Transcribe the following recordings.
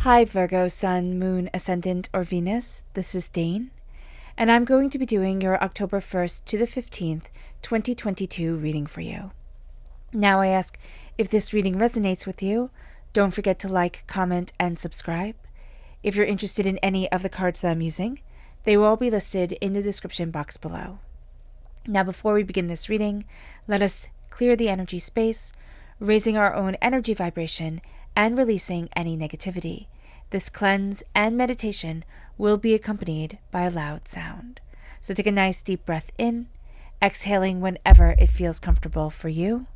Hi Virgo, Sun, Moon, Ascendant, or Venus. This is Dane, and I'm going to be doing your October 1st to the 15th, 2022 reading for you. Now I ask, if this reading resonates with you, don't forget to like, comment, and subscribe. If you're interested in any of the cards that I'm using, they will all be listed in the description box below. Now before we begin this reading, let us clear the energy space, raising our own energy vibration and releasing any negativity. This cleanse and meditation will be accompanied by a loud sound. So take a nice deep breath in, exhaling whenever it feels comfortable for you.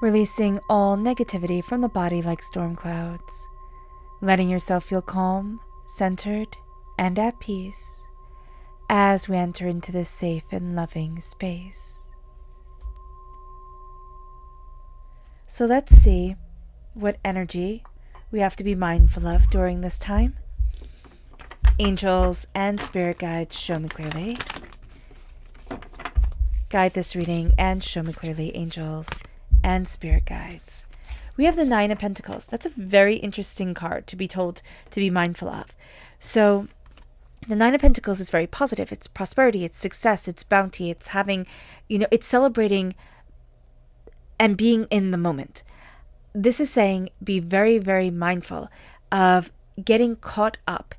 Releasing all negativity from the body like storm clouds, letting yourself feel calm, centered, and at peace as we enter into this safe and loving space. So let's see what energy we have to be mindful of during this time. Angels and spirit guides, show me clearly. Guide this reading and show me clearly, angels and spirit guides. We have the Nine of Pentacles. That's a very interesting card to be told to be mindful of. So the Nine of Pentacles is very positive. It's prosperity, it's success, it's bounty, it's having, it's celebrating and being in the moment. This is saying be very, very mindful of getting caught up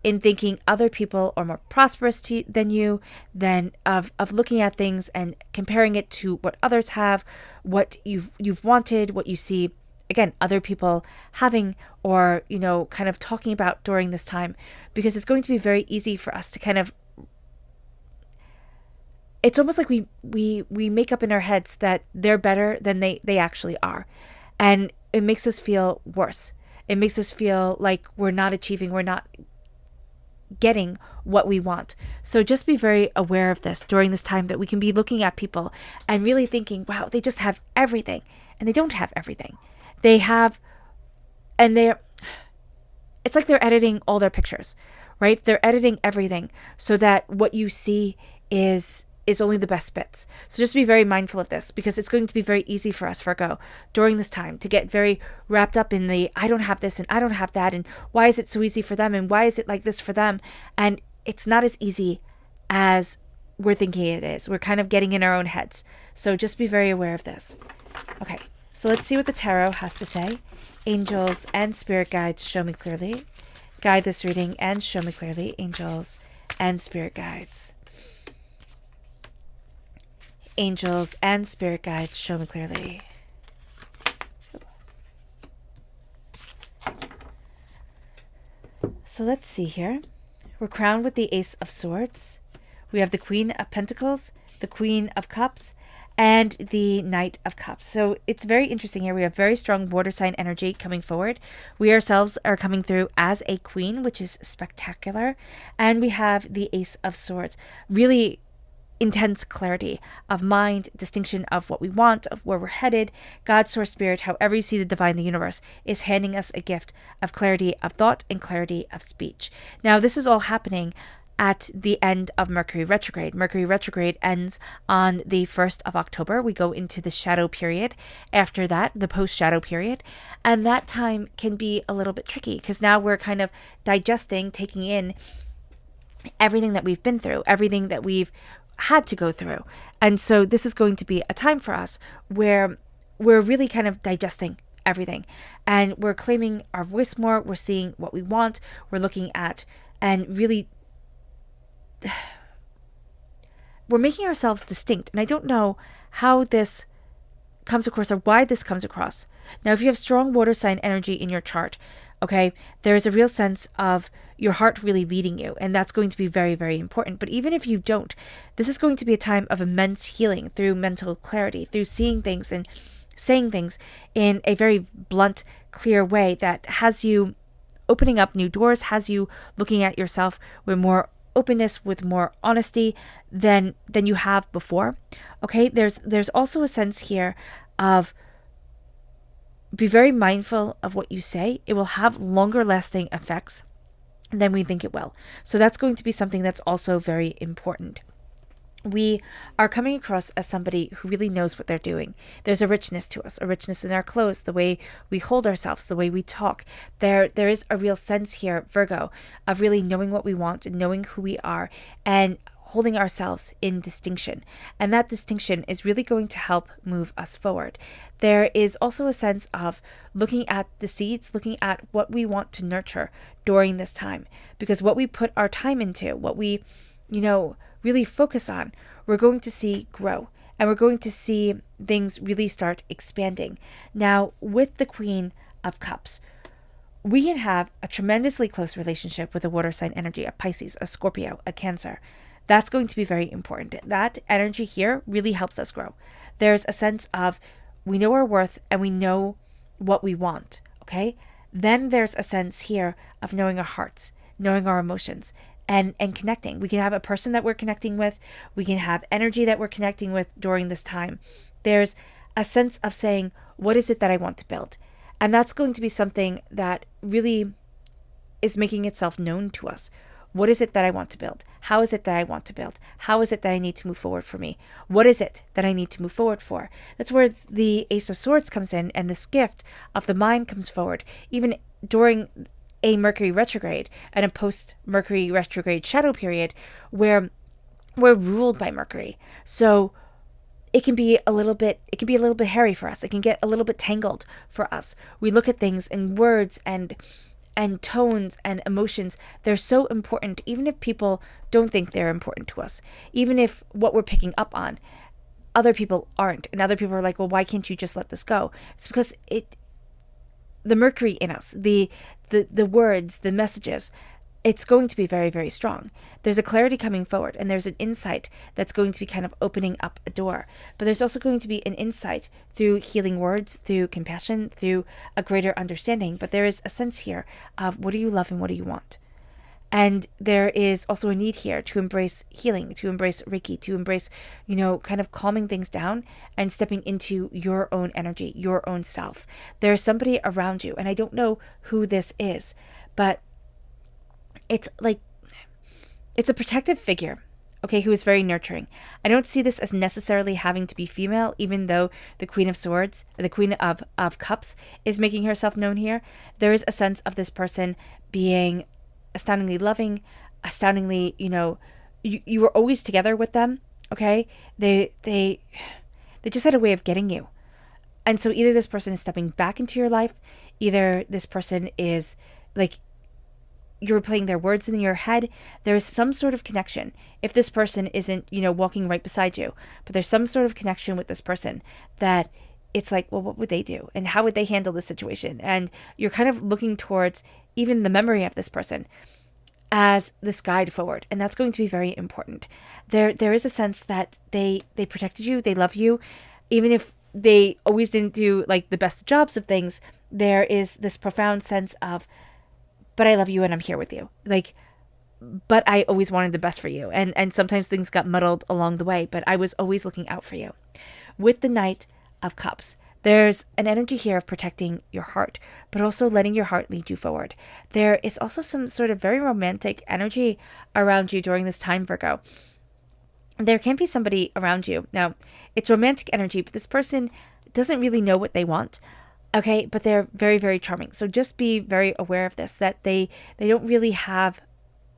in thinking other people are more prosperous than you, than of looking at things and comparing it to what others have, what you've wanted, what you see, again, other people having, or, kind of talking about during this time, because it's going to be very easy for us to kind of, it's almost like we make up in our heads that they're better than they actually are. And it makes us feel worse. It makes us feel like we're not achieving, we're not getting what we want. So just be very aware of this during this time, that we can be looking at people and really thinking, wow, they just have everything. And they don't have everything. They have, and it's like they're editing all their pictures, right? They're editing everything so that what you see is only the best bits. So just be very mindful of this, because it's going to be very easy for us, Virgo, during this time to get very wrapped up in the I don't have this and I don't have that, and why is it so easy for them and why is it like this for them? And it's not as easy as we're thinking it is. We're kind of getting in our own heads. So just be very aware of this. Okay, so let's see what the tarot has to say. Angels and spirit guides, show me clearly. Guide this reading and show me clearly, angels and spirit guides. Angels and spirit guides, show me clearly. So let's see here. We're crowned with the Ace of Swords. We have the Queen of Pentacles, the Queen of Cups, and the Knight of Cups. So it's very interesting here. We have very strong water sign energy coming forward. We ourselves are coming through as a queen, which is spectacular. And we have the Ace of Swords. Really intense clarity of mind, distinction of what we want, of where we're headed. God, source, spirit, however you see the divine, the universe, is handing us a gift of clarity of thought and clarity of speech. Now, this is all happening at the end of Mercury retrograde. Mercury retrograde ends on the 1st of October. We go into the shadow period. After that, the post-shadow period. And that time can be a little bit tricky, because now we're kind of digesting, taking in everything that we've been through, everything that we've had to go through. And so this is going to be a time for us where we're really kind of digesting everything, and we're claiming our voice more. We're seeing what we want. We're looking at, and really we're making ourselves distinct. And I don't know how this comes across or why this comes across. Now, if you have strong water sign energy in your chart, Okay, there is a real sense of your heart really leading you, and that's going to be very, very important. But even if you don't, this is going to be a time of immense healing through mental clarity, through seeing things and saying things in a very blunt, clear way that has you opening up new doors, has you looking at yourself with more openness, with more honesty than you have before. Okay, there's also a sense here of be very mindful of what you say. It will have longer lasting effects than we think it will. So that's going to be something that's also very important. We are coming across as somebody who really knows what they're doing. There's a richness to us, a richness in our clothes, the way we hold ourselves, the way we talk. There is a real sense here, Virgo, of really knowing what we want and knowing who we are and holding ourselves in distinction. And that distinction is really going to help move us forward. There is also a sense of looking at the seeds, looking at what we want to nurture during this time. Because what we put our time into, what we, really focus on, we're going to see grow. And we're going to see things really start expanding. Now, with the Queen of Cups, we can have a tremendously close relationship with a water sign energy, a Pisces, a Scorpio, a Cancer. That's going to be very important. That energy here really helps us grow. There's a sense of we know our worth and we know what we want, okay? Then there's a sense here of knowing our hearts, knowing our emotions, and connecting. We can have a person that we're connecting with. We can have energy that we're connecting with during this time. There's a sense of saying, what is it that I want to build? And that's going to be something that really is making itself known to us. What is it that I want to build? How is it that I want to build? How is it that I need to move forward for me? What is it that I need to move forward for? That's where the Ace of Swords comes in and this gift of the mind comes forward. Even during a Mercury retrograde and a post-Mercury retrograde shadow period where we're ruled by Mercury. So it can be a little bit hairy for us. It can get a little bit tangled for us. We look at things in words and tones and emotions. They're so important, even if people don't think they're important to us. Even if what we're picking up on, other people aren't. And other people are like, well, why can't you just let this go? It's because the Mercury in us, the words, the messages, it's going to be very, very strong. There's a clarity coming forward and there's an insight that's going to be kind of opening up a door. But there's also going to be an insight through healing words, through compassion, through a greater understanding. But there is a sense here of what do you love and what do you want? And there is also a need here to embrace healing, to embrace Reiki, to embrace, kind of calming things down and stepping into your own energy, your own self. There's somebody around you, and I don't know who this is, but it's a protective figure, okay, who is very nurturing. I don't see this as necessarily having to be female, even though the Queen of Swords, the Queen of Cups is making herself known here. There is a sense of this person being astoundingly loving, astoundingly, you were always together with them, okay? They just had a way of getting you. And so either this person is stepping back into your life, either this person is you're playing their words in your head. There is some sort of connection. If this person isn't, walking right beside you, but there's some sort of connection with this person that it's like, well, what would they do? And how would they handle this situation? And you're kind of looking towards even the memory of this person as this guide forward. And that's going to be very important. There is a sense that they protected you, they love you, even if they always didn't do the best jobs of things. There is this profound sense of, but I love you and I'm here with you. But I always wanted the best for you. And sometimes things got muddled along the way, but I was always looking out for you. With the Knight of Cups, there's an energy here of protecting your heart, but also letting your heart lead you forward. There is also some sort of very romantic energy around you during this time, Virgo. There can be somebody around you. Now, it's romantic energy, but this person doesn't really know what they want. Okay, but they're very, very charming. So just be very aware of this, that they don't really have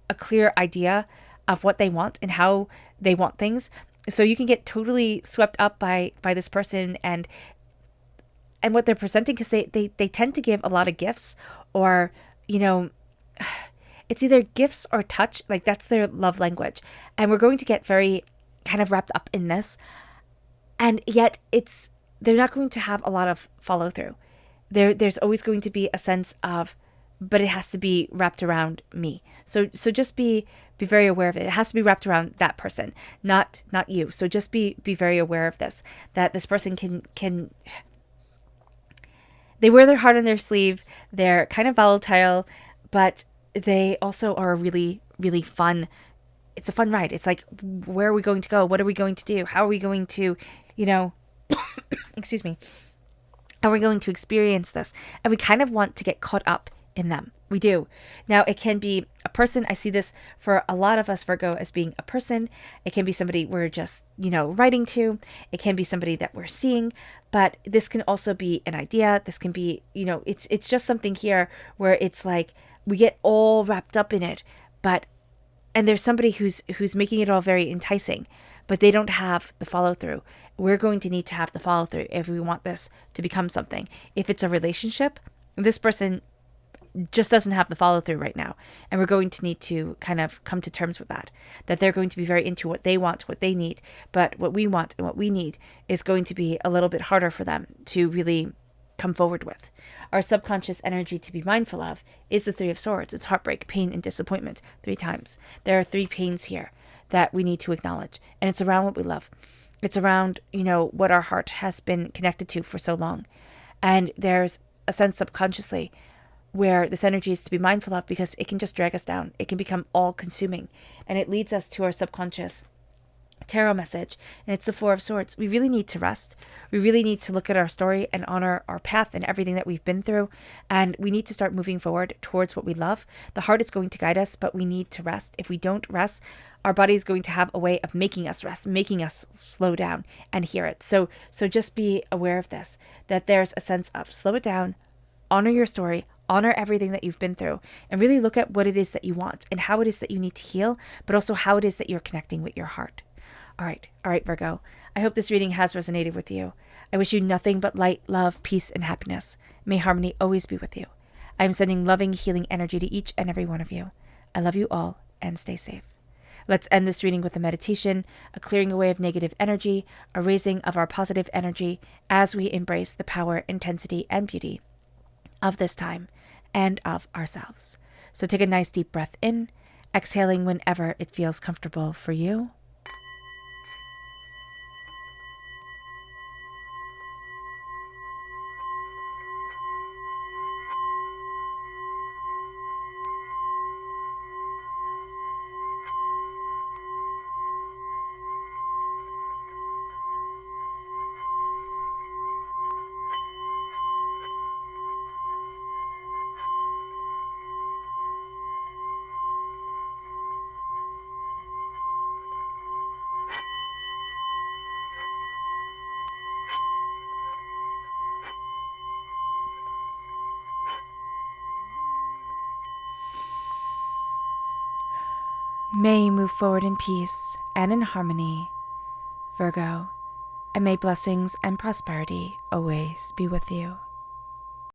a clear idea of what they want and how they want things. So you can get totally swept up by this person and what they're presenting, because they tend to give a lot of gifts, or, it's either gifts or touch. That's their love language. And we're going to get very kind of wrapped up in this. And yet they're not going to have a lot of follow through. There's always going to be a sense of but it has to be wrapped around me. So just be very aware of it. It has to be wrapped around that person, not you. So just be very aware of this, that this person can they wear their heart on their sleeve. They're kind of volatile, but they also are really, really fun. It's a fun ride. It's like, where are we going to go? What are we going to do? How are we going to, excuse me, how are we going to experience this? And we kind of want to get caught up in them. We do. Now, it can be a person. I see this for a lot of us Virgo as being a person. It can be somebody we're just, writing to. It can be somebody that we're seeing. But this can also be an idea. This can be, it's just something here where it's like we get all wrapped up in it. And there's somebody who's making it all very enticing, but they don't have the follow through. We're going to need to have the follow through if we want this to become something. If it's a relationship, this person just doesn't have the follow through right now. And we're going to need to kind of come to terms with that they're going to be very into what they want, what they need. But what we want and what we need is going to be a little bit harder for them to really come forward with. Our subconscious energy to be mindful of is the Three of Swords. It's heartbreak, pain, and disappointment 3 times. There are 3 pains here that we need to acknowledge. And it's around what we love. It's around, what our heart has been connected to for so long. And there's a sense subconsciously where this energy is to be mindful of, because it can just drag us down. It can become all-consuming. And it leads us to our subconscious tarot message, and it's the Four of Swords. We really need to rest. We really need to look at our story and honor our path and everything that we've been through, and we need to start moving forward towards what we love. The heart is going to guide us, but we need to rest. If we don't rest, our body is going to have a way of making us rest, making us slow down and hear it. So just be aware of this, that there's a sense of slow it down, honor your story, honor everything that you've been through, and really look at what it is that you want and how it is that you need to heal, but also how it is that you're connecting with your heart. All right, Virgo. I hope this reading has resonated with you. I wish you nothing but light, love, peace, and happiness. May harmony always be with you. I am sending loving, healing energy to each and every one of you. I love you all, and stay safe. Let's end this reading with a meditation, a clearing away of negative energy, a raising of our positive energy as we embrace the power, intensity, and beauty of this time and of ourselves. So take a nice deep breath in, exhaling whenever it feels comfortable for you. May you move forward in peace and in harmony, Virgo, and may blessings and prosperity always be with you.